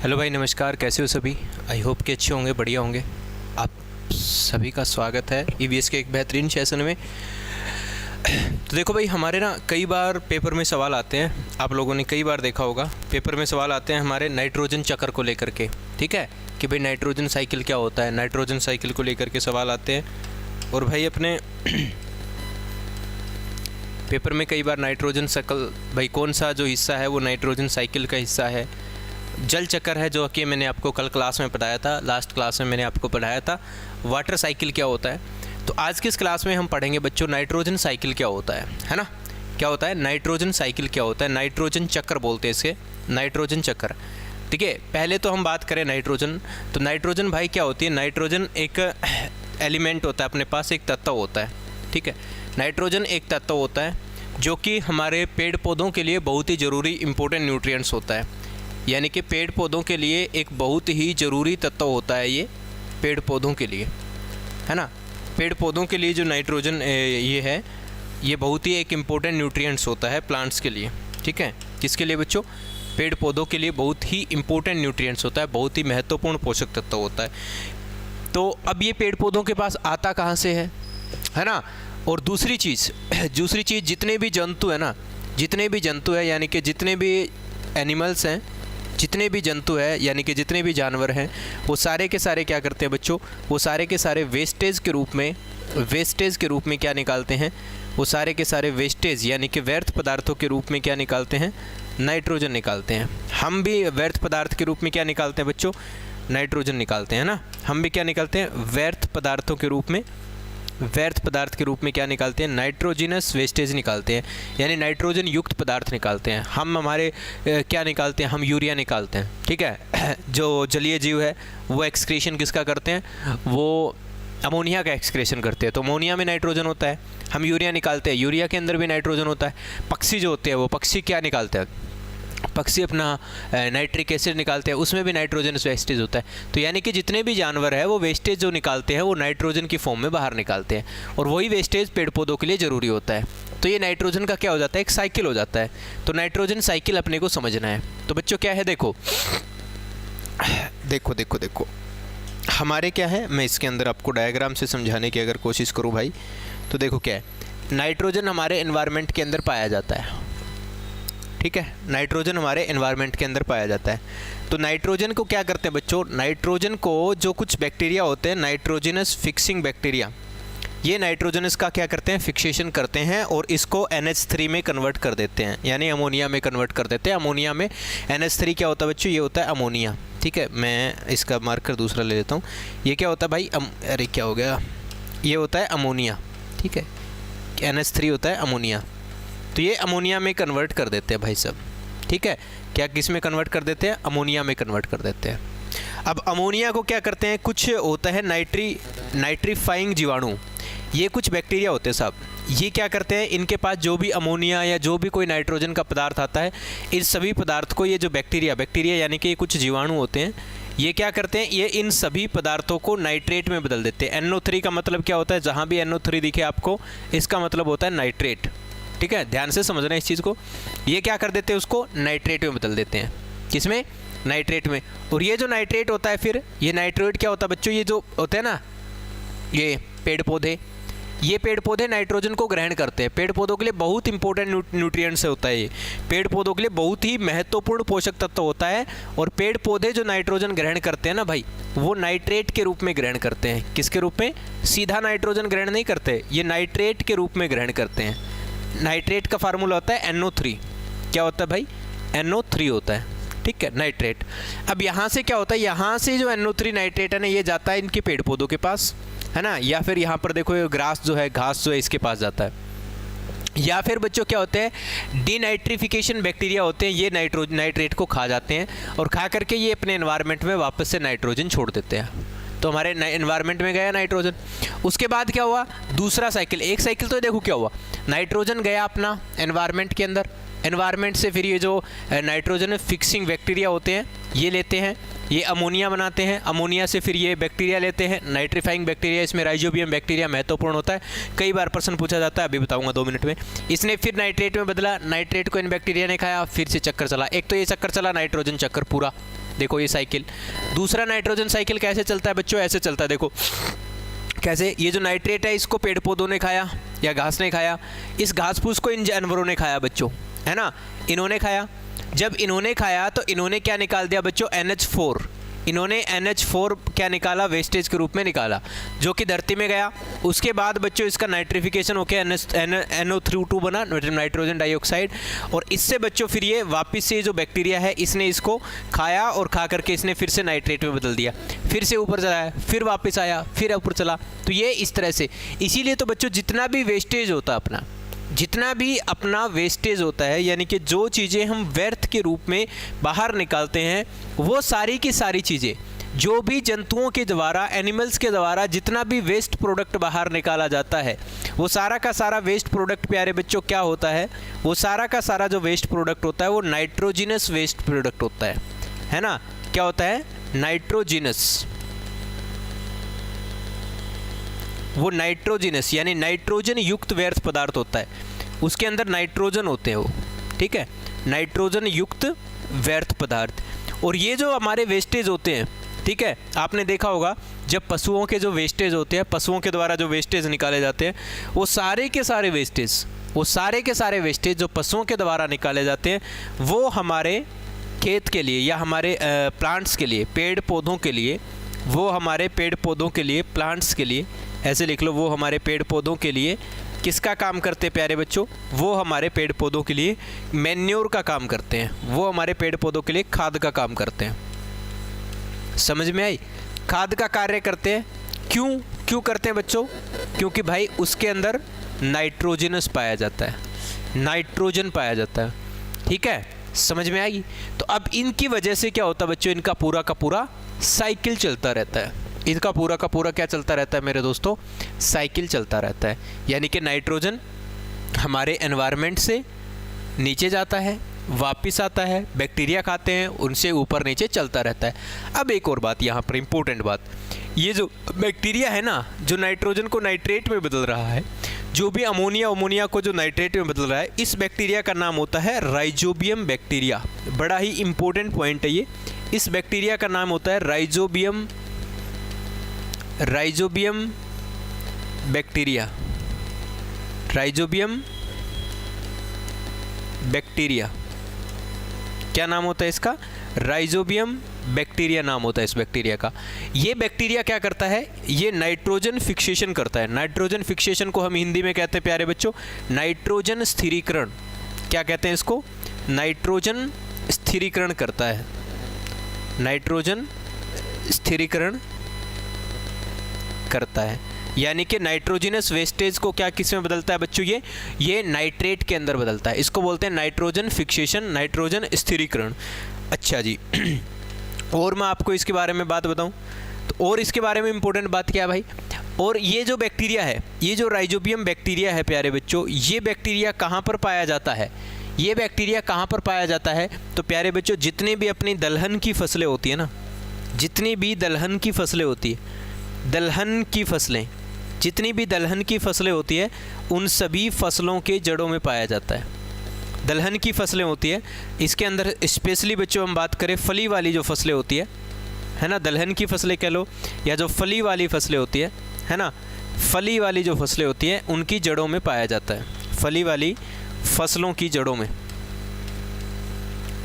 Hello भाई, नमस्कार। कैसे हो सभी? आई होप कि अच्छे होंगे, बढ़िया होंगे। आप सभी का स्वागत है ईवीएस के एक बेहतरीन सेशन में। तो देखो भाई, हमारे ना कई बार पेपर में सवाल आते हैं, आप लोगों ने कई बार देखा होगा पेपर में सवाल आते हैं हमारे नाइट्रोजन चक्र को लेकर के। ठीक है कि भाई नाइट्रोजन साइकिल क्या होता है, नाइट्रोजन साइकिल को लेकर के सवाल आते हैं। और भाई अपने पेपर में कई बार नाइट्रोजन साइकिल, भाई कौन सा जो हिस्सा है वो नाइट्रोजन साइकिल का हिस्सा है। जल चक्र है जो कि मैंने आपको कल क्लास में पढ़ाया था, लास्ट क्लास में मैंने आपको पढ़ाया था वाटर साइकिल क्या होता है। तो आज की इस क्लास में हम पढ़ेंगे बच्चों नाइट्रोजन साइकिल क्या होता है ना। क्या होता है नाइट्रोजन साइकिल, क्या होता है नाइट्रोजन चक्र बोलते हैं इसके, नाइट्रोजन चक्र। ठीक है, पहले तो हम बात करें नाइट्रोजन। तो नाइट्रोजन भाई क्या होती है? नाइट्रोजन एक एलिमेंट होता है, अपने पास एक तत्व होता है। ठीक है, नाइट्रोजन एक तत्व होता है जो कि हमारे पेड़ पौधों के लिए बहुत ही ज़रूरी इंपॉर्टेंट न्यूट्रिएंट्स होता है। यानी कि पेड़ पौधों के लिए एक बहुत ही ज़रूरी तत्व होता है ये, पेड़ पौधों के लिए, है ना। पेड़ पौधों के लिए जो नाइट्रोजन ये है, ये बहुत ही एक इम्पोर्टेंट न्यूट्रिएंट्स होता है प्लांट्स के लिए। ठीक है, किसके लिए बच्चों? पेड़ पौधों के लिए बहुत ही इम्पोर्टेंट न्यूट्रिएंट्स होता है, बहुत ही महत्वपूर्ण पोषक तत्व होता है। तो अब ये पेड़ पौधों के पास आता कहाँ से है ना। और दूसरी चीज़ जितने भी जंतु है ना, जितने भी जंतु है यानी कि जितने भी एनिमल्स हैं, जितने भी जंतु है यानी कि जितने भी जानवर हैं, वो सारे के सारे क्या करते हैं बच्चों? वो सारे के सारे वेस्टेज के रूप में क्या निकालते हैं? वो सारे के सारे वेस्टेज यानी कि व्यर्थ पदार्थों के रूप में क्या निकालते हैं? नाइट्रोजन निकालते हैं। हम भी व्यर्थ पदार्थ के रूप में क्या निकालते हैं बच्चों? नाइट्रोजन निकालते हैं ना। हम भी क्या निकालते हैं? व्यर्थ पदार्थ के रूप में क्या निकालते हैं? नाइट्रोजिनस वेस्टेज निकालते हैं, यानी नाइट्रोजन युक्त पदार्थ निकालते हैं। हम हमारे क्या निकालते हैं? हम यूरिया निकालते हैं। ठीक है, जो जलीय जीव है वो एक्सक्रीशन किसका करते हैं? वो अमोनिया का एक्सक्रीशन करते हैं। तो अमोनिया में नाइट्रोजन होता है। हम यूरिया निकालते हैं, यूरिया के अंदर भी नाइट्रोजन होता है। पक्षी जो होते हैं वो पक्षी क्या निकालते हैं? पक्षी अपना नाइट्रिक एसिड निकालते हैं, उसमें भी नाइट्रोजन वेस्टेज होता है। तो यानी कि जितने भी जानवर है वो वेस्टेज जो निकालते हैं वो नाइट्रोजन की फॉर्म में बाहर निकालते हैं, और वही वेस्टेज पेड़ पौधों के लिए ज़रूरी होता है। तो ये नाइट्रोजन का क्या हो जाता है? एक साइकिल हो जाता है। तो नाइट्रोजन साइकिल अपने को समझना है। तो बच्चों क्या है, देखो हमारे क्या है, मैं इसके अंदर आपको डायग्राम से समझाने की अगर कोशिश करूँ भाई, तो देखो क्या है, नाइट्रोजन हमारे एनवायरनमेंट के अंदर पाया जाता है। ठीक है, नाइट्रोजन हमारे एनवायरनमेंट के अंदर पाया जाता है। तो नाइट्रोजन को क्या करते हैं बच्चों? नाइट्रोजन को जो कुछ बैक्टीरिया होते हैं, नाइट्रोजनस फिक्सिंग बैक्टीरिया, ये नाइट्रोजनस का क्या करते हैं? फिक्सेशन करते हैं और इसको NH3 में कन्वर्ट कर देते हैं, यानी अमोनिया में कन्वर्ट कर देते हैं। अमोनिया में NH3 क्या होता है बच्चों? ये होता है अमोनिया। ठीक है, मैं इसका मार्कर दूसरा ले लेता हूँ। ये क्या होता है भाई? अरे क्या हो गया, ये होता है अमोनिया। ठीक है, NH3 होता है अमोनिया। तो ये अमोनिया में कन्वर्ट कर देते हैं भाई सब। ठीक है, क्या किस में कन्वर्ट कर देते हैं? अमोनिया में कन्वर्ट कर देते हैं। अब अमोनिया को क्या करते हैं? कुछ होता है नाइट्रीफाइंग जीवाणु, ये कुछ बैक्टीरिया होते हैं साहब। ये क्या करते हैं? इनके पास जो भी अमोनिया या जो भी कोई नाइट्रोजन का पदार्थ आता है, इन सभी पदार्थ को ये जो बैक्टीरिया यानी कि कुछ जीवाणु होते हैं, ये क्या करते हैं? ये इन सभी पदार्थों को नाइट्रेट में बदल देते हैं। NO3 का मतलब क्या होता है? जहाँ भी NO3 दिखे आपको, इसका मतलब होता है नाइट्रेट। ठीक है, ध्यान से समझना इस चीज़ को। ये क्या कर देते हैं? उसको नाइट्रेट में बदल देते हैं। किसमें? नाइट्रेट में। और ये जो नाइट्रेट होता है, फिर ये नाइट्रेट क्या होता है बच्चों? ये जो होते हैं ना, ये पेड़ पौधे नाइट्रोजन को ग्रहण करते हैं। पेड़ पौधों के लिए बहुत इंपॉर्टेंट न्यूट्रिएंट्स होता है ये, पेड़ पौधों के लिए बहुत ही महत्वपूर्ण पोषक तत्व होता है। और पेड़ पौधे जो नाइट्रोजन ग्रहण करते हैं ना भाई, वो नाइट्रेट के रूप में ग्रहण करते हैं। किसके रूप में? सीधा नाइट्रोजन ग्रहण नहीं करते, ये नाइट्रेट के रूप में ग्रहण करते हैं। नाइट्रेट का फार्मूला होता है NO3। क्या होता है भाई? NO3 होता है। ठीक है, नाइट्रेट। अब यहाँ से क्या होता है? यहाँ से जो NO3 नाइट्रेट है ना, ये जाता है इनके पेड़ पौधों के पास, है ना। या फिर यहाँ पर देखो, ये घास जो है इसके पास जाता है। या फिर बच्चों क्या होते हैं? डीनाइट्रिफिकेशन बैक्टीरिया होते हैं, ये नाइट्रेट को खा जाते हैं, और खा करके ये अपने एनवायरनमेंट में वापस से नाइट्रोजन छोड़ देते हैं। तो हमारे एनवायरनमेंट में गया नाइट्रोजन। उसके बाद क्या हुआ? दूसरा साइकिल, एक साइकिल तो देखो क्या हुआ, नाइट्रोजन गया अपना एनवायरनमेंट के अंदर, एनवायरनमेंट से फिर ये जो नाइट्रोजन फिक्सिंग बैक्टीरिया होते हैं ये लेते हैं, ये अमोनिया बनाते हैं, अमोनिया से फिर ये बैक्टीरिया लेते हैं, नाइट्रीफाइंग बैक्टीरिया, इसमें राइजोबियम बैक्टीरिया महत्वपूर्ण होता है, कई बार प्रश्न पूछा जाता है, अभी बताऊंगा 2 मिनट में। इसने फिर नाइट्रेट में बदला, नाइट्रेट को इन बैक्टीरिया ने खाया, फिर से चक्कर चला। एक तो ये चक्कर चला नाइट्रोजन चक्कर पूरा, देखो ये साइकिल। दूसरा नाइट्रोजन साइकिल कैसे चलता है बच्चों, ऐसे चलता है, देखो कैसे। ये जो नाइट्रेट है इसको पेड़ पौधों ने खाया या घास ने खाया, इस घास फूस को इन जानवरों ने खाया बच्चों, है ना, इन्होंने खाया। जब इन्होंने खाया तो इन्होंने क्या निकाल दिया बच्चों, NH4। इन्होंने NH4 क्या निकाला, वेस्टेज के रूप में निकाला, जो कि धरती में गया। उसके बाद बच्चों इसका नाइट्रिफिकेशन होकर NO3 बना, नाइट्रोजन डाइऑक्साइड। और इससे बच्चों फिर ये वापस से जो बैक्टीरिया है इसने इसको खाया और खा करके इसने फिर से नाइट्रेट में बदल दिया, फिर से ऊपर चला, फिर वापस आया, फिर ऊपर चला। तो ये इस तरह से, इसीलिए तो बच्चों जितना भी वेस्टेज होता है अपना, जितना भी अपना वेस्टेज होता है, यानी कि जो चीज़ें हम व्यर्थ के रूप में बाहर निकालते हैं, वो सारी की सारी चीज़ें, जो भी जंतुओं के द्वारा, एनिमल्स के द्वारा जितना भी वेस्ट प्रोडक्ट बाहर निकाला जाता है, वो सारा का सारा वेस्ट प्रोडक्ट प्यारे बच्चों क्या होता है, वो सारा का सारा जो वेस्ट प्रोडक्ट होता है वो नाइट्रोजिनस वेस्ट प्रोडक्ट होता है ना। क्या होता है, नाइट्रोजिनस। वो नाइट्रोजिनस यानी नाइट्रोजन युक्त व्यर्थ पदार्थ होता है, उसके अंदर नाइट्रोजन होते हैं वो, ठीक है, नाइट्रोजन युक्त व्यर्थ पदार्थ। और ये जो हमारे वेस्टेज होते हैं, ठीक है, आपने देखा होगा जब पशुओं के जो वेस्टेज होते हैं, पशुओं के द्वारा जो वेस्टेज निकाले जाते हैं, वो सारे के सारे वेस्टेज, वो सारे के सारे वेस्टेज जो पशुओं के द्वारा निकाले जाते हैं, वो हमारे खेत के लिए या हमारे प्लांट्स के लिए, पेड़ पौधों के लिए, वो हमारे पेड़ पौधों के लिए, प्लांट्स के लिए, ऐसे लिख लो, वो हमारे पेड़ पौधों के लिए किसका काम करते हैं प्यारे बच्चों, वो हमारे पेड़ पौधों के लिए मैन्योर का काम करते हैं, वो हमारे पेड़ पौधों के लिए खाद का काम करते हैं। समझ में आई, खाद का कार्य करते हैं। क्यों करते हैं बच्चों, क्योंकि भाई उसके अंदर नाइट्रोजनस पाया जाता है, नाइट्रोजन पाया जाता है, ठीक है, समझ में आई। तो अब इनकी वजह से क्या होता है बच्चों, इनका पूरा का पूरा साइकिल चलता रहता है, इसका पूरा का पूरा क्या चलता रहता है मेरे दोस्तों, साइकिल चलता रहता है। यानी कि नाइट्रोजन हमारे एनवायरनमेंट से नीचे जाता है, वापस आता है, बैक्टीरिया खाते हैं, उनसे ऊपर नीचे चलता रहता है। अब एक और बात यहाँ पर इम्पोर्टेंट बात, ये जो बैक्टीरिया है ना, जो नाइट्रोजन को नाइट्रेट में बदल रहा है, जो भी अमोनिया को जो नाइट्रेट में बदल रहा है, इस बैक्टीरिया का नाम होता है राइजोबियम बैक्टीरिया। बड़ा ही इम्पोर्टेंट पॉइंट है ये, इस बैक्टीरिया का नाम होता है राइजोबियम बैक्टीरिया, राइजोबियम बैक्टीरिया। क्या नाम होता है इसका, राइजोबियम बैक्टीरिया नाम होता है इस बैक्टीरिया का। ये बैक्टीरिया क्या करता है, ये नाइट्रोजन फिक्सेशन करता है। नाइट्रोजन फिक्सेशन को हम हिंदी में कहते हैं प्यारे बच्चों नाइट्रोजन स्थिरीकरण। क्या कहते हैं इसको, नाइट्रोजन स्थिरीकरण करता है, नाइट्रोजन स्थिरीकरण करता है। यानी कि नाइट्रोजनस वेस्टेज को क्या किस में बदलता है बच्चों, ये नाइट्रेट के अंदर बदलता है। इसको बोलते हैं नाइट्रोजन फिक्सेशन, नाइट्रोजन स्थिरीकरण। अच्छा जी और मैं आपको इसके बारे में बात बताऊं तो, और इसके बारे में इंपॉर्टेंट बात क्या है भाई, और ये जो बैक्टीरिया है, ये जो राइजोबियम बैक्टीरिया है प्यारे बच्चों, ये बैक्टीरिया कहाँ पर पाया जाता है, ये बैक्टीरिया कहाँ पर पाया जाता है, तो प्यारे बच्चों जितने भी अपनी दलहन की फसलें होती है ना, जितनी भी दलहन की फसलें होती है, दलहन की फसलें, जितनी भी दलहन की फसलें होती है, उन सभी फसलों के जड़ों में पाया जाता है। दलहन की फसलें होती है, इसके अंदर स्पेशली बच्चों हम बात करें फली वाली जो फसलें होती है ना, दलहन की फसलें कह लो या जो फली वाली फसलें होती है ना, फली वाली जो फसलें होती हैं उनकी जड़ों में पाया जाता है, फली वाली फसलों की जड़ों में,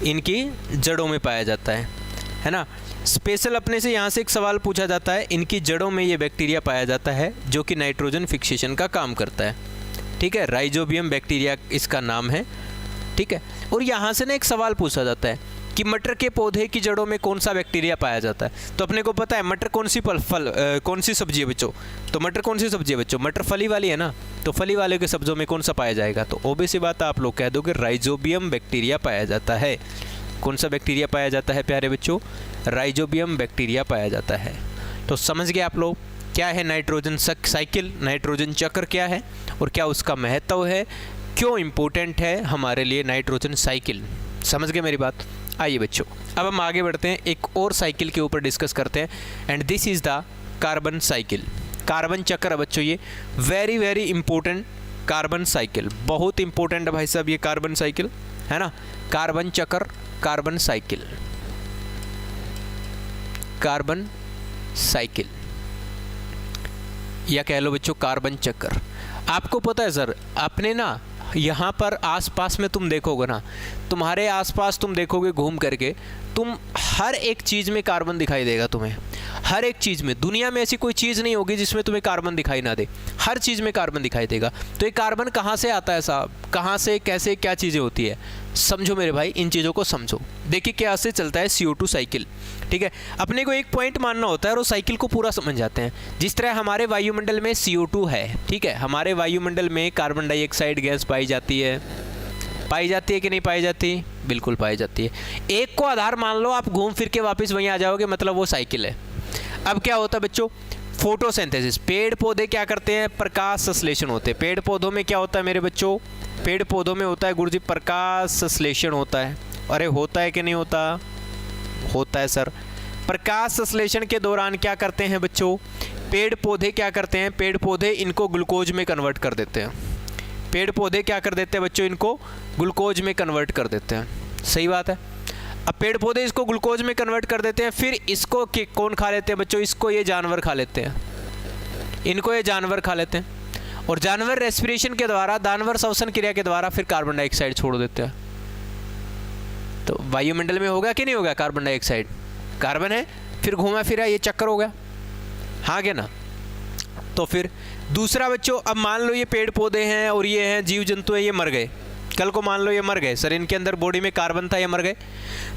इनकी जड़ों में पाया जाता है ना। स्पेशल अपने से यहाँ से एक सवाल पूछा जाता है, इनकी जड़ों में ये बैक्टीरिया पाया जाता है जो कि नाइट्रोजन फिक्सेशन का काम करता है, ठीक है, राइजोबियम बैक्टीरिया इसका नाम है, ठीक है। और यहाँ से ना एक सवाल पूछा जाता है कि मटर के पौधे की जड़ों में कौन सा बैक्टीरिया पाया जाता है, तो अपने को पता है मटर कौन सी कौन सी सब्जी है बच्चों, तो मटर कौन सी सब्जी है बच्चों, मटर फली वाली है ना, तो फली वाले के सब्जों में कौन सा पाया जाएगा, तो ओबेसी बात आप लोग कह दोगे राइजोबियम बैक्टीरिया पाया जाता है। कौन सा बैक्टीरिया पाया जाता है प्यारे बच्चों, राइजोबियम बैक्टीरिया पाया जाता है। तो समझ गए आप लोग क्या है नाइट्रोजन साइकिल, नाइट्रोजन चक्र क्या है और क्या उसका महत्व है, क्यों इम्पोर्टेंट है हमारे लिए नाइट्रोजन साइकिल, समझ गए मेरी बात। आइए बच्चों, अब हम आगे बढ़ते हैं, एक और साइकिल के ऊपर डिस्कस करते हैं, and this is the carbon cycle. Carbon चक्र है बच्चों, ये very very important carbon cycle, बहुत इंपॉर्टेंट है भाई साहब ये कार्बन साइकिल, है ना। कार्बन चक्र, कार्बन साइकिल, कार्बन साइकिल, या कह लो बच्चों कार्बन चक्र। आपको पता है सर, आपने ना यहाँ पर आसपास में तुम देखोगे ना, तुम्हारे आसपास तुम देखोगे घूम करके, तुम हर एक चीज़ में कार्बन दिखाई देगा तुम्हें, हर एक चीज़ में। दुनिया में ऐसी कोई चीज़ नहीं होगी जिसमें तुम्हें कार्बन दिखाई ना दे, हर चीज़ में कार्बन दिखाई देगा। तो ये कार्बन कहाँ से आता है साहब, कहाँ से, कैसे, क्या चीज़ें होती है, समझो मेरे भाई, इन चीज़ों को समझो। देखिए क्या से चलता है CO2 साइकिल, ठीक है। अपने को एक पॉइंट मानना होता है और वो साइकिल को पूरा समझ जाते हैं। जिस तरह हमारे वायुमंडल में CO2 है, ठीक है, हमारे वायुमंडल में कार्बन डाइऑक्साइड गैस पाई जाती है कि नहीं पाई जाती, बिल्कुल पाई जाती है। एक को आधार मान लो, आप घूम फिर के वापस वहीं आ जाओगे, मतलब वो साइकिल है। अब क्या होता है बच्चों, फोटोसिंथेसिस, पेड़ पौधे क्या करते हैं, प्रकाश संश्लेषण होते हैं। पेड़ पौधों में क्या होता है मेरे बच्चों, पेड़ पौधों में होता है गुरुजी प्रकाश संश्लेषण होता है। अरे होता है कि नहीं होता, होता है सर। प्रकाश संश्लेषण के दौरान क्या करते हैं बच्चों, पेड़ पौधे क्या करते हैं, पेड़ पौधे इनको ग्लूकोज में कन्वर्ट कर देते हैं। पेड़ पौधे क्या कर देते हैं बच्चों, इनको ग्लूकोज में कन्वर्ट कर देते हैं, सही बात है। अब पेड़ पौधे इसको ग्लूकोज में कन्वर्ट कर देते हैं, फिर इसको कौन खा लेते हैं बच्चों, इसको ये जानवर खा लेते हैं, इनको ये जानवर खा लेते हैं। और जानवर रेस्पिरेशन के द्वारा, जानवर श्वसन क्रिया के द्वारा फिर कार्बन डाइऑक्साइड छोड़ देते हैं। तो वायुमंडल में होगा कि नहीं होगा कार्बन डाइऑक्साइड, कार्बन है, फिर घूमा फिरा ये चक्कर हो गया, हाँ क्या ना। तो फिर दूसरा बच्चों, अब मान लो ये पेड़ पौधे हैं और ये हैं जीव जंतु हैं, ये मर गए, कल को मान लो ये मर गए सर, इनके अंदर बॉडी में कार्बन था, ये मर गए।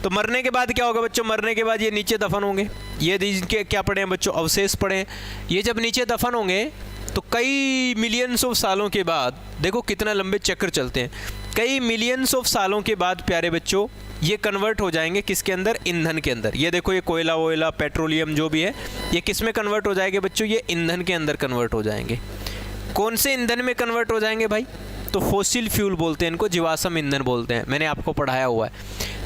तो मरने के बाद क्या होगा बच्चों, मरने के बाद ये नीचे दफन होंगे। ये इनके क्या पड़े हैं बच्चों, अवशेष पड़े हैं। ये जब नीचे दफन होंगे तो कई मिलियंस ऑफ सालों के बाद, देखो कितना लंबे चक्र चलते हैं, कई मिलियंस ऑफ सालों के बाद प्यारे बच्चों ये कन्वर्ट हो जाएंगे किसके अंदर, ईंधन के अंदर। ये देखो ये कोयला वोयला पेट्रोलियम जो भी है, ये किस में कन्वर्ट हो जाएंगे बच्चों, ये ईंधन के अंदर कन्वर्ट हो जाएंगे। कौन से ईंधन में कन्वर्ट हो जाएंगे भाई, तो फॉसिल फ्यूल बोलते हैं इनको, जीवाश्म ईंधन बोलते हैं, मैंने आपको पढ़ाया हुआ है।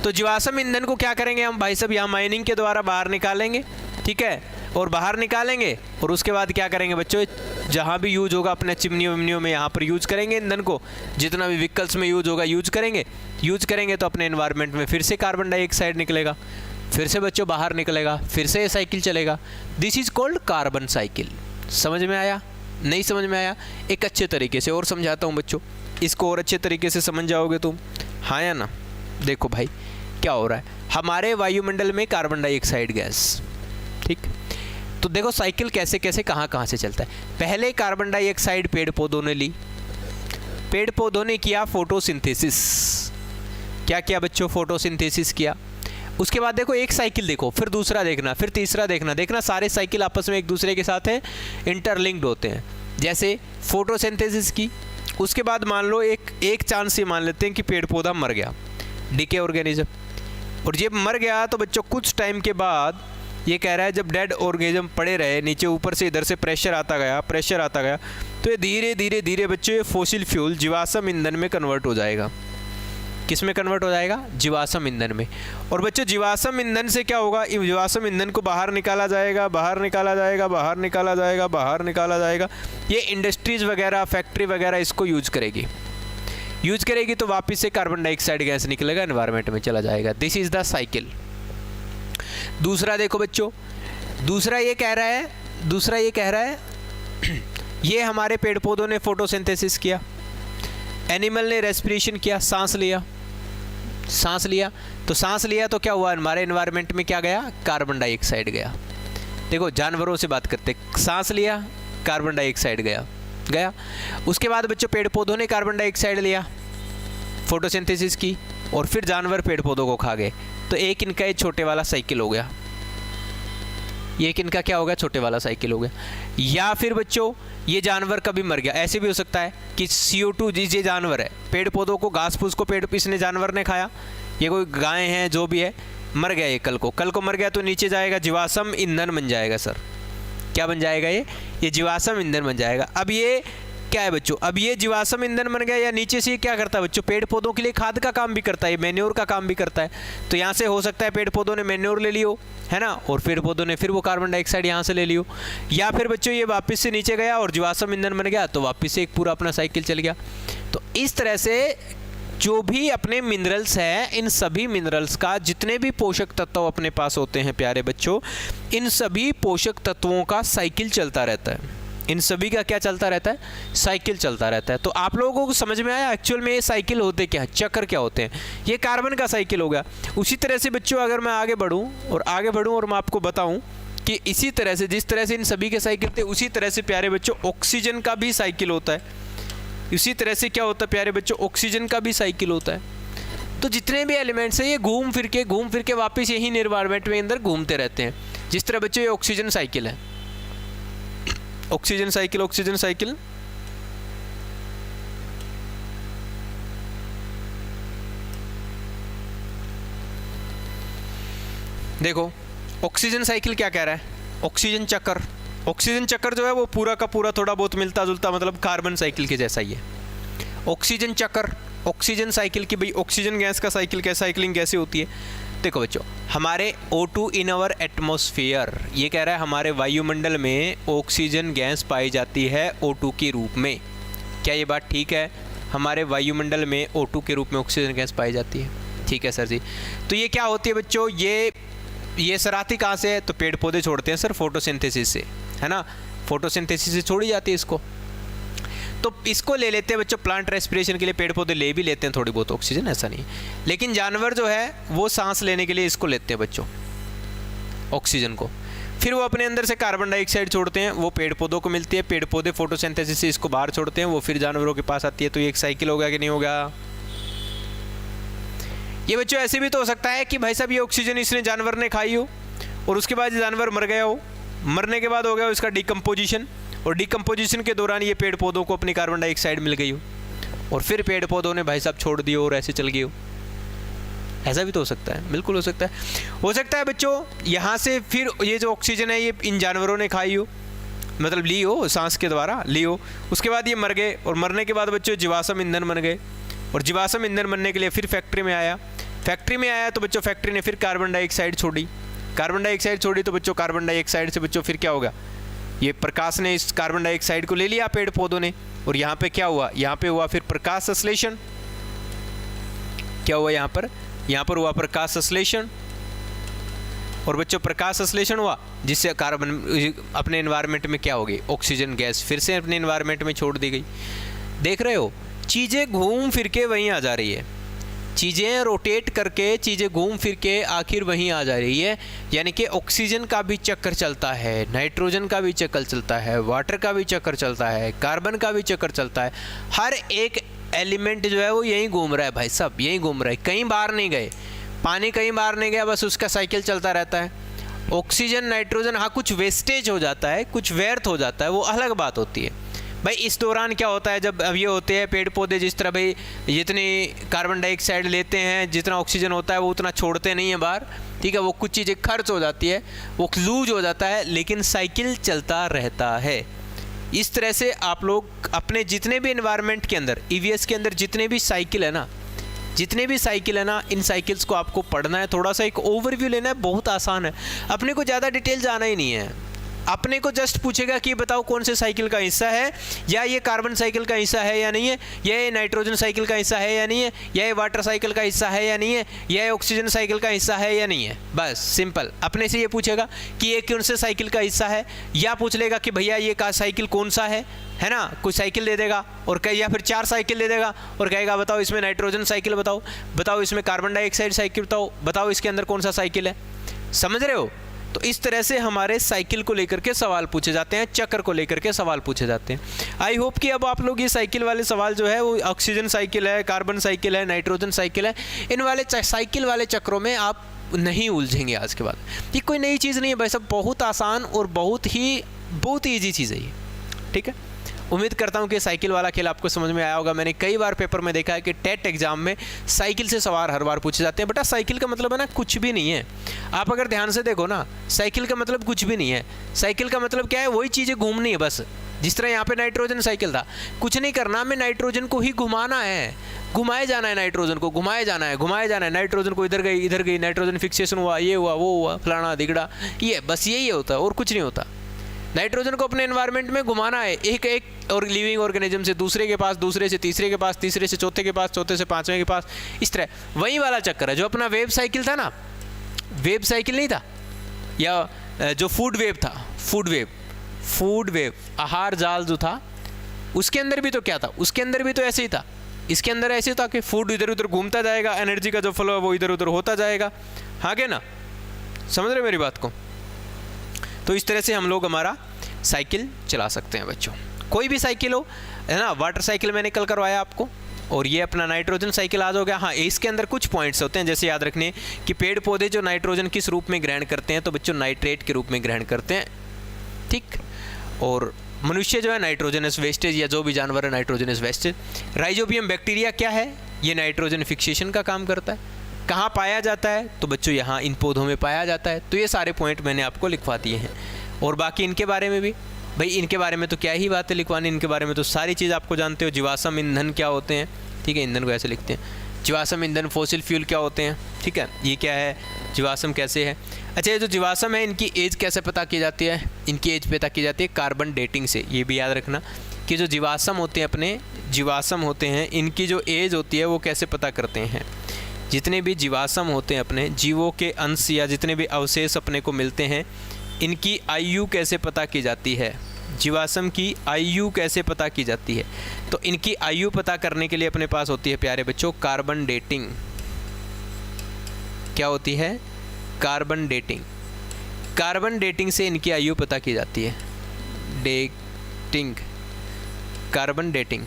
तो जीवाश्म ईंधन को क्या करेंगे हम भाई साहब, यहाँ माइनिंग के द्वारा बाहर निकालेंगे, ठीक है, और बाहर निकालेंगे और उसके बाद क्या करेंगे बच्चों, जहाँ भी यूज होगा अपने चिमनियों विमनियों में यहाँ पर यूज करेंगे ईंधन को, जितना भी व्हीकल्स में यूज होगा यूज करेंगे तो अपने एनवायरनमेंट में फिर से कार्बन डाइऑक्साइड निकलेगा, फिर से बच्चों बाहर निकलेगा, फिर से ये साइकिल चलेगा। This is called carbon cycle. समझ में आया, नहीं समझ में आया, एक अच्छे तरीके से और समझाता हूँ बच्चों, इसको और अच्छे तरीके से समझ जाओगे तुम, हाँ या ना। देखो भाई क्या हो रहा है, हमारे वायुमंडल में कार्बन डाइऑक्साइड गैस, ठीक, तो देखो साइकिल कैसे कैसे कहाँ से चलता है। पहले कार्बन डाइऑक्साइड पेड़ पौधों ने ली, पेड़ पौधों ने किया फोटोसिंथेसिस, क्या किया बच्चों, फोटोसिंथेसिस किया। उसके बाद देखो एक साइकिल देखो, फिर दूसरा देखना, फिर तीसरा देखना, सारे साइकिल आपस में एक दूसरे के साथ है इंटरलिंक्ड होते हैं। जैसे फोटोसिंथेसिस की, उसके बाद मान लो एक चांस से मान लेते हैं कि पेड़ पौधा मर गया, डीके ऑर्गेनिज्म, और ये मर गया तो बच्चों कुछ टाइम के बाद ये कह रहा है जब डेड ऑर्गेनिज्म पड़े रहे नीचे, ऊपर से इधर से प्रेशर आता गया, तो ये धीरे धीरे बच्चों ये फॉसिल फ्यूल जीवाश्म ईंधन में कन्वर्ट हो जाएगा। किस में कन्वर्ट हो जाएगा, जीवाश्म ईंधन में। और बच्चों जीवाश्म ईंधन से क्या होगा, जीवाश्म ईंधन को बाहर निकाला जाएगा। ये इंडस्ट्रीज वगैरह, फैक्ट्री वगैरह इसको यूज करेगी तो वापस से कार्बन डाइऑक्साइड गैस निकलेगा, एनवायरनमेंट में चला जाएगा। This is the cycle. दूसरा देखो बच्चों, दूसरा ये कह रहा है ये हमारे पेड़ पौधों ने फोटोसिंथेसिस किया, एनिमल ने रेस्पिरेशन किया, सांस लिया तो क्या हुआ, हमारे एनवायरनमेंट में क्या गया, कार्बन डाइऑक्साइड गया। देखो जानवरों से बात करते, सांस लिया कार्बन डाइऑक्साइड गया। उसके बाद बच्चों पेड़ पौधों ने कार्बन डाइऑक्साइड लिया, फोटोसिंथेसिस की, और फिर जानवर पेड़ पौधों को खा गए। तो एक इनका ये छोटे वाला साइकिल हो गया, एक इनका क्या हो गया, छोटे वाला साइकिल हो गया। या फिर बच्चों ये जानवर कभी मर गया, ऐसे भी हो सकता है कि CO2 ये जानवर है, पेड़ पौधों को, घास फूस को इसने जानवर ने खाया, ये कोई गाय है जो भी है, मर गया ये, कल को मर गया तो नीचे जाएगा, जीवाश्म ईंधन बन जाएगा सर। क्या बन जाएगा, ये जीवाश्म ईंधन बन जाएगा। अब ये क्या है बच्चों, अब ये जीवाश्म ईंधन बन गया, या नीचे से ये क्या करता है बच्चों, पेड़ पौधों के लिए खाद का काम भी करता है, मैन्योर का काम भी करता है। तो यहाँ से हो सकता है पेड़ पौधों ने मैन्योर ले लियो, है ना, और पेड़ पौधों ने फिर वो कार्बन डाइऑक्साइड यहाँ से ले लियो, या फिर बच्चों ये वापस से नीचे गया और जीवाश्म ईंधन बन गया, तो वापस से एक पूरा अपना साइकिल चल गया। तो इस तरह से जो भी अपने मिनरल्स हैं, इन सभी मिनरल्स का जितने भी पोषक तत्व अपने पास होते हैं प्यारे बच्चों, इन सभी पोषक तत्वों का साइकिल चलता रहता है। इन सभी का क्या चलता रहता है, साइकिल चलता रहता है। तो आप लोगों को समझ में आया एक्चुअल में ये साइकिल होते क्या है, चक्र क्या होते हैं। ये कार्बन का साइकिल हो गया। उसी तरह से बच्चों अगर मैं आगे बढ़ूं और मैं आपको बताऊं कि इसी तरह से जिस तरह से इन सभी के साइकिल थे, उसी तरह से प्यारे बच्चों ऑक्सीजन का भी साइकिल होता है। इसी तरह से क्या होता है प्यारे बच्चों, ऑक्सीजन का भी साइकिल होता है। तो जितने भी एलिमेंट्स हैं ये घूम फिर के वापस यही एनवायरनमेंट में अंदर घूमते रहते हैं। जिस तरह बच्चों ये ऑक्सीजन साइकिल है, ऑक्सीजन साइकिल देखो, ऑक्सीजन साइकिल क्या कह रहा है, ऑक्सीजन चक्कर जो है वो पूरा का पूरा थोड़ा बहुत मिलता जुलता मतलब कार्बन साइकिल के जैसा ही है। ऑक्सीजन चक्कर, ऑक्सीजन साइकिल की भाई ऑक्सीजन गैस का साइकिलिंग कैसे होती है। देखो बच्चों, हमारे O2 इन आवर एटमॉस्फेयर, ये कह रहा है हमारे वायुमंडल में ऑक्सीजन गैस पाई जाती है O2 के रूप में। क्या ये बात ठीक है, हमारे वायुमंडल में O2 के रूप में ऑक्सीजन गैस पाई जाती है। ठीक है सर जी। तो ये क्या होती है बच्चों, ये सराहती कहाँ से है, तो पेड़ पौधे छोड़ते हैं सर फोटोसिंथेसिस से, है ना, फोटोसिंथेसिस से छोड़ी जाती है इसको। तो इसको ले लेते हैं बच्चों, प्लांट रेस्पिरेशन के लिए पेड़ पौधे ले भी लेते हैं थोड़ी बहुत ऑक्सीजन, ऐसा नहीं। लेकिन जानवर जो है वो सांस लेने के लिए इसको लेते हैं बच्चों, ऑक्सीजन को। फिर वो अपने अंदर से कार्बन डाइऑक्साइड छोड़ते हैं, वो पेड़ पौधों को मिलती है, पेड़ पौधे फोटोसिंथेसिस से इसको बाहर छोड़ते हैं, वो फिर जानवरों के पास आती है। तो ये एक साइकिल हो गया कि नहीं हो गया। ये बच्चों ऐसे भी तो हो सकता है कि भाई साहब ये ऑक्सीजन इसने जानवर ने खाई हो और उसके बाद जानवर मर गया हो, मरने के बाद हो गया इसका डिकम्पोजिशन, और डिकम्पोजिशन के दौरान ये पेड़ पौधों को अपनी कार्बन डाइऑक्साइड मिल गई हो और फिर पेड़ पौधों ने भाई साहब छोड़ दिए और ऐसे चल गए हो। ऐसा भी तो हो सकता है, बिल्कुल हो सकता है बच्चों। यहाँ से फिर ये जो ऑक्सीजन है ये इन जानवरों ने खाई हो, मतलब ली हो, सांस के द्वारा ली हो, उसके बाद ये मर गए और मरने के बाद बच्चों जीवाश्म ईंधन बन गए, और जीवाश्म ईंधन बनने के लिए फिर फैक्ट्री में आया तो बच्चों फैक्ट्री ने फिर कार्बन डाइऑक्साइड छोड़ी, तो बच्चों कार्बन डाइऑक्साइड से बच्चों फिर क्या होगा, ये प्रकाश ने इस कार्बन डाइऑक्साइड को ले लिया पेड़ पौधों ने, और यहाँ पे क्या हुआ, यहाँ पे हुआ फिर प्रकाश संश्लेषण। क्या हुआ यहाँ पर हुआ प्रकाश संश्लेषण, और बच्चों प्रकाश संश्लेषण हुआ जिससे कार्बन अपने एनवायरनमेंट में क्या हो गई, ऑक्सीजन गैस फिर से अपने एनवायरनमेंट में छोड़ दी गई। देख रहे हो, चीज़ें घूम फिर के वहीं आ जा रही है, चीज़ें रोटेट करके चीज़ें घूम फिर के आखिर वहीं आ जा रही है। यानी कि ऑक्सीजन का भी चक्कर चलता है, नाइट्रोजन का भी चक्कर चलता है, वाटर का भी चक्कर चलता है, कार्बन का भी चक्कर चलता है। हर एक एलिमेंट जो है वो यहीं घूम रहा है भाई साहब, यहीं घूम रहा है, कहीं बाहर नहीं गए, पानी कहीं बाहर नहीं गया, बस उसका साइकिल चलता रहता है। ऑक्सीजन नाइट्रोजन, हाँ कुछ वेस्टेज हो जाता है, कुछ व्यर्थ हो जाता है, वो अलग बात होती है भाई। इस दौरान क्या होता है, जब अब ये होते हैं पेड़ पौधे जिस तरह भाई जितनी कार्बन डाइऑक्साइड लेते हैं, जितना ऑक्सीजन होता है वो उतना छोड़ते नहीं हैं बाहर, ठीक है, वो कुछ चीज़ें खर्च हो जाती है, वो लूज हो जाता है, लेकिन साइकिल चलता रहता है। इस तरह से आप लोग अपने जितने भी एनवायरनमेंट के अंदर, ईवीएस के अंदर जितने भी साइकिल है ना, इन साइकिल्स को आपको पढ़ना है, थोड़ा सा एक ओवरव्यू लेना है, बहुत आसान है, अपने को ज़्यादा डिटेल जाना ही नहीं है। अपने को जस्ट पूछेगा कि बताओ कौन से साइकिल का हिस्सा है, या ये कार्बन साइकिल का हिस्सा है या नहीं है, या ये नाइट्रोजन साइकिल का हिस्सा है या नहीं है, या ये वाटर साइकिल का हिस्सा है या नहीं है, या ये ऑक्सीजन साइकिल का हिस्सा है या नहीं है। बस सिंपल अपने से ये पूछेगा कि ये कौन से साइकिल का हिस्सा है, या पूछ लेगा कि भैया ये का साइकिल कौन सा है ना, कुछ साइकिल दे देगा और कहीं, या फिर 4 साइकिल दे देगा और कहेगा बताओ इसमें नाइट्रोजन साइकिल बताओ इसमें कार्बन डाइऑक्साइड साइकिल बताओ इसके अंदर कौन सा साइकिल है। समझ रहे हो। तो इस तरह से हमारे साइकिल को लेकर के सवाल पूछे जाते हैं, चक्र को लेकर के सवाल पूछे जाते हैं। आई होप कि अब आप लोग ये साइकिल वाले सवाल जो है वो ऑक्सीजन साइकिल है, कार्बन साइकिल है, नाइट्रोजन साइकिल है, इन वाले साइकिल वाले चक्रों में आप नहीं उलझेंगे आज के बाद। ये कोई नई चीज़ नहीं है भाई साहब, बहुत आसान और बहुत ही ईजी चीज़ है ये, ठीक है। उम्मीद करता हूँ कि साइकिल वाला खेल आपको समझ में आया होगा। मैंने कई बार पेपर में देखा है कि टेट एग्जाम में साइकिल से सवाल हर बार पूछे जाते हैं। बेटा साइकिल का मतलब है ना कुछ भी नहीं है, आप अगर ध्यान से देखो ना, साइकिल का मतलब कुछ भी नहीं है। साइकिल का मतलब क्या है, वही चीज़ें घूमनी है बस, जिस तरह यहाँ पे नाइट्रोजन साइकिल था, कुछ नहीं करना, हमें नाइट्रोजन को ही घुमाना है, घुमाए जाना है, नाइट्रोजन को घुमाए जाना है, घुमाए जाना है, नाइट्रोजन को इधर गई, नाइट्रोजन फिक्सेशन हुआ, ये हुआ, वो हुआ, फलाना दिगड़ा, ये बस यही होता है और कुछ नहीं होता। नाइट्रोजन को अपने एनवायरनमेंट में घुमाना है, एक और लिविंग ऑर्गेनिज्म से दूसरे के पास, दूसरे से तीसरे के पास, तीसरे से चौथे के पास, चौथे से पांचवें के पास, इस तरह वही वाला चक्कर है जो अपना वेब साइकिल था ना, वेब साइकिल नहीं था, या जो फूड वेब था, फूड वेब आहार जाल जो था, उसके अंदर भी तो क्या था, उसके अंदर भी तो ऐसे ही था, इसके अंदर ऐसे था कि फूड इधर उधर घूमता जाएगा, एनर्जी का जो फ्लो है वो इधर उधर होता जाएगा, आगे ना, समझ रहे मेरी बात को। तो इस तरह से हम लोग हमारा साइकिल चला सकते हैं बच्चों, कोई भी साइकिल हो, है ना। वाटर साइकिल मैंने कल करवाया आपको, और ये अपना नाइट्रोजन साइकिल आज हो गया। हाँ, इसके अंदर कुछ पॉइंट्स होते हैं, जैसे याद रखने कि पेड़ पौधे जो नाइट्रोजन किस रूप में ग्रहण करते हैं, तो बच्चों नाइट्रेट के रूप में ग्रहण करते हैं, ठीक। और मनुष्य जो है नाइट्रोजनस वेस्टेज, या जो भी जानवर है नाइट्रोजनस वेस्टेज। राइजोबियम बैक्टीरिया क्या है, ये नाइट्रोजन फिक्सेशन का काम करता है। कहाँ पाया जाता है, तो बच्चों यहाँ इन पौधों में पाया जाता है। तो ये सारे पॉइंट मैंने आपको लिखवा दिए हैं, और बाकी इनके बारे में भी भाई, इनके बारे में तो क्या ही बातें लिखवानी, इनके बारे में तो सारी चीज़ आपको जानते हो। जीवाश्म ईंधन क्या होते हैं, ठीक है, ईंधन को ऐसे लिखते हैं, जीवाश्म ईंधन फॉसिल फ्यूल क्या होते हैं, ठीक है, ये क्या है, जीवाश्म कैसे है। अच्छा, ये जो जीवाश्म है इनकी एज कैसे पता की जाती है, इनकी एज पता की जाती है कार्बन डेटिंग से। ये भी याद रखना कि जो जीवाश्म होते हैं, अपने जीवाश्म होते हैं, इनकी जो एज होती है वो कैसे पता करते हैं। जितने भी जीवाश्म होते हैं, अपने जीवों के अंश या जितने भी अवशेष अपने को मिलते हैं, इनकी आयु कैसे पता की जाती है, जीवाश्म की आयु कैसे पता की जाती है। तो इनकी आयु पता करने के लिए अपने पास होती है प्यारे बच्चों कार्बन डेटिंग। क्या होती है, कार्बन डेटिंग। कार्बन डेटिंग से इनकी आयु पता की जाती है, dating, carbon dating,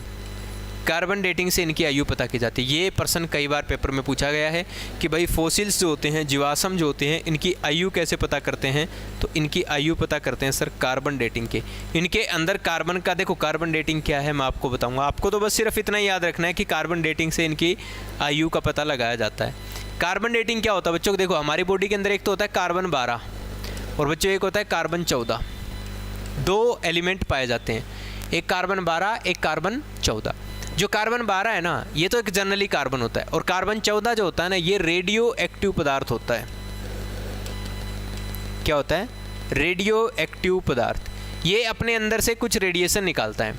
carbon dating से इनकी आयु पता की जाती है। ये प्रश्न कई बार पेपर में पूछा गया है कि भाई फॉसिल्स जो होते हैं, जीवाश्म जो होते हैं, इनकी आयु कैसे पता करते हैं, तो इनकी आयु पता करते हैं सर कार्बन डेटिंग के। इनके अंदर कार्बन का, देखो कार्बन डेटिंग क्या है मैं आपको बताऊंगा, आपको तो बस सिर्फ इतना ही याद रखना है कि कार्बन डेटिंग से इनकी आयु का पता लगाया जाता है। कार्बन डेटिंग क्या होता है बच्चों, देखो हमारी बॉडी के अंदर एक तो होता है कार्बन 12 और बच्चों एक होता है कार्बन 14, दो एलिमेंट पाए जाते हैं, एक कार्बन 12, एक कार्बन 14। जो कार्बन 12 है ना, ये तो एक जनरली कार्बन होता है, और कार्बन 14 जो होता है ना, ये रेडियो एक्टिव पदार्थ होता है। क्या होता है, रेडियो एक्टिव पदार्थ। ये अपने अंदर से कुछ रेडिएशन निकालता है।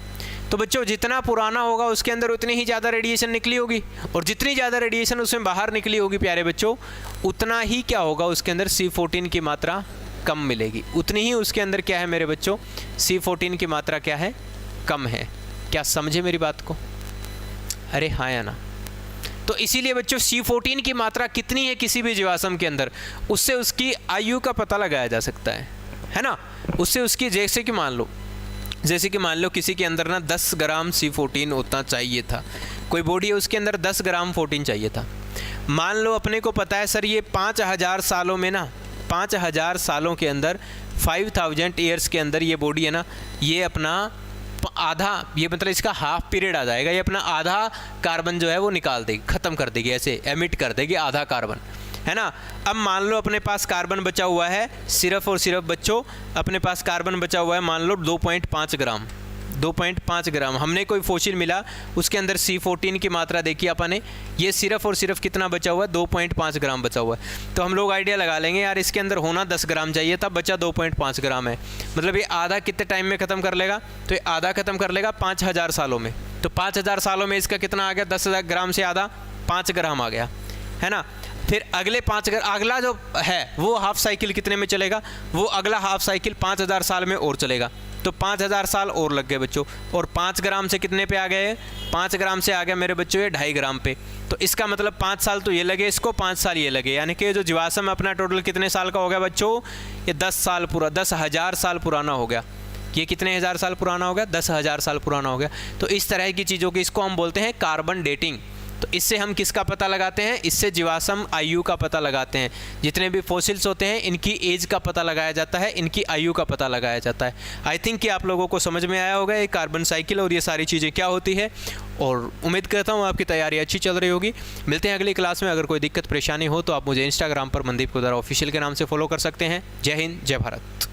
तो बच्चों जितना पुराना होगा उसके अंदर उतनी ही ज़्यादा रेडिएशन निकली होगी, और जितनी ज़्यादा रेडिएशन उसमें बाहर निकली होगी प्यारे बच्चों, उतना ही क्या होगा, उसके अंदर C14 की मात्रा कम मिलेगी। उतनी ही उसके अंदर क्या है मेरे बच्चों, C14 की मात्रा क्या है, कम है। क्या समझे मेरी बात को, अरे हाँ या ना। तो इसीलिए बच्चों C14 की मात्रा कितनी है किसी भी जीवाश्म के अंदर, उससे उसकी आयु का पता लगाया जा सकता है ना। उससे उसकी जैसे कि मान लो किसी के अंदर ना 10 ग्राम C14 उतना चाहिए था, कोई बॉडी है उसके अंदर 10 ग्राम 14 चाहिए था। मान लो अपने को पता है सर ये 5000 सालों में ना, 5000 सालों के अंदर 5000 ईयर्स के अंदर ये बॉडी है ना, ये अपना आधा, ये मतलब इसका हाफ पीरियड आ जाएगा, ये अपना आधा कार्बन जो है वो निकाल देगी, ख़त्म कर देगी, ऐसे एमिट कर देगी आधा कार्बन, है ना। अब मान लो अपने पास कार्बन बचा हुआ है सिर्फ और सिर्फ बच्चों, अपने पास कार्बन बचा हुआ है मान लो 2.5 ग्राम, 2.5 ग्राम। हमने कोई फॉसिल मिला उसके अंदर C14 की मात्रा देखी अपन ने, ये सिर्फ और सिर्फ कितना बचा हुआ है, 2.5 ग्राम बचा हुआ है। तो हम लोग आइडिया लगा लेंगे यार इसके अंदर होना 10 ग्राम चाहिए था, बचा 2.5 ग्राम है, मतलब ये आधा कितने टाइम में ख़त्म कर लेगा, तो ये आधा ख़त्म कर लेगा 5000 सालों में। तो 5000 सालों में इसका कितना आ गया, 10 ग्राम से आधा 5 ग्राम आ गया, है ना। फिर अगले 5 अगला जो है वो हाफ साइकिल कितने में चलेगा, वो अगला हाफ साइकिल 5000 साल में और चलेगा। तो 5000 साल और लग गए बच्चों, और 5 ग्राम से कितने पे आ गए, 5 ग्राम से आ गया मेरे बच्चों ये 2.5 ग्राम पे। तो इसका मतलब 5 साल तो ये लगे इसको, 5 साल ये लगे, यानी कि जो जीवाश्म अपना टोटल कितने साल का हो गया बच्चों, ये 10 साल पूरा, 10,000 साल पुराना हो गया। ये कितने हज़ार साल पुराना हो गया, 10,000 साल पुराना हो गया। तो इस तरह की चीज़ों की, इसको हम बोलते हैं कार्बन डेटिंग। तो इससे हम किसका पता लगाते हैं, इससे जीवाश्म आयु का पता लगाते हैं। जितने भी फॉसिल्स होते हैं इनकी एज का पता लगाया जाता है, इनकी आयु का पता लगाया जाता है। आई थिंक कि आप लोगों को समझ में आया होगा ये कार्बन साइकिल और ये सारी चीज़ें क्या होती है, और उम्मीद करता हूँ आपकी तैयारी अच्छी चल रही होगी। मिलते हैं अगली क्लास में। अगर कोई दिक्कत परेशानी हो तो आप मुझे इंस्टाग्राम पर मनदीप कुदारा ऑफिशियल के नाम से फॉलो कर सकते हैं। जय हिंद, जय भारत।